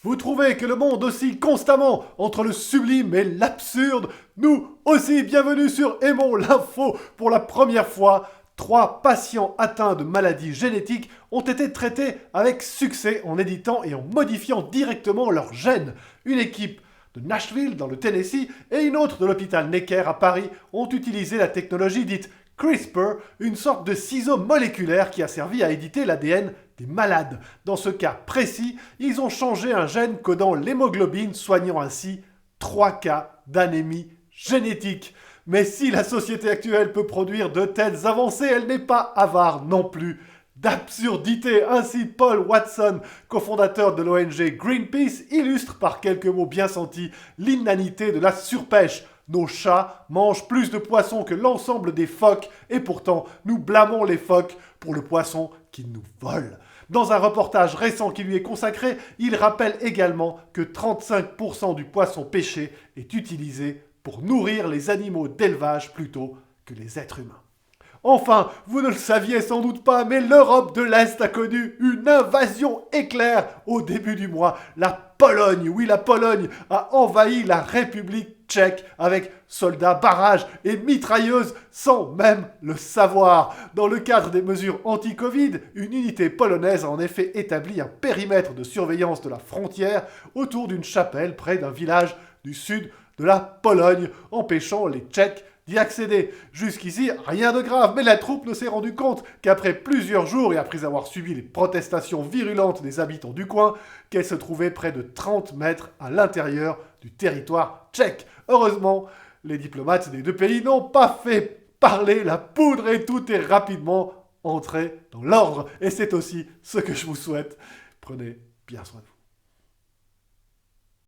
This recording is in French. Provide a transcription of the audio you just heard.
Vous trouvez que le monde oscille constamment entre le sublime et l'absurde? Nous aussi, bienvenue sur Aimons l'info. Pour la première fois, 3 patients atteints de maladies génétiques ont été traités avec succès en éditant et en modifiant directement leurs gènes. Une équipe de Nashville, dans le Tennessee, et une autre de l'hôpital Necker à Paris ont utilisé la technologie dite CRISPR, une sorte de ciseau moléculaire qui a servi à éditer l'ADN des malades. Dans ce cas précis, ils ont changé un gène codant l'hémoglobine, soignant ainsi 3 cas d'anémie génétique. Mais si la société actuelle peut produire de telles avancées, elle n'est pas avare non plus d'absurdité. Ainsi, Paul Watson, cofondateur de l'ONG Greenpeace, illustre par quelques mots bien sentis l'inanité de la surpêche. Nos chats mangent plus de poissons que l'ensemble des phoques et pourtant nous blâmons les phoques pour le poisson qu'ils nous volent. Dans un reportage récent qui lui est consacré, il rappelle également que 35% du poisson pêché est utilisé pour nourrir les animaux d'élevage plutôt que les êtres humains. Enfin, vous ne le saviez sans doute pas, mais l'Europe de l'Est a connu une invasion éclair au début du mois. La Pologne, oui, la Pologne a envahi la République tchèque avec soldats, barrages et mitrailleuses sans même le savoir. Dans le cadre des mesures anti-Covid, une unité polonaise a en effet établi un périmètre de surveillance de la frontière autour d'une chapelle près d'un village du sud de la Pologne, empêchant les Tchèques d'y accéder. Jusqu'ici, rien de grave, mais la troupe ne s'est rendue compte qu'après plusieurs jours et après avoir subi les protestations virulentes des habitants du coin, qu'elle se trouvait près de 30 mètres à l'intérieur du territoire tchèque. Heureusement, les diplomates des deux pays n'ont pas fait parler la poudre et tout est rapidement entré dans l'ordre. Et c'est aussi ce que je vous souhaite. Prenez bien soin de vous.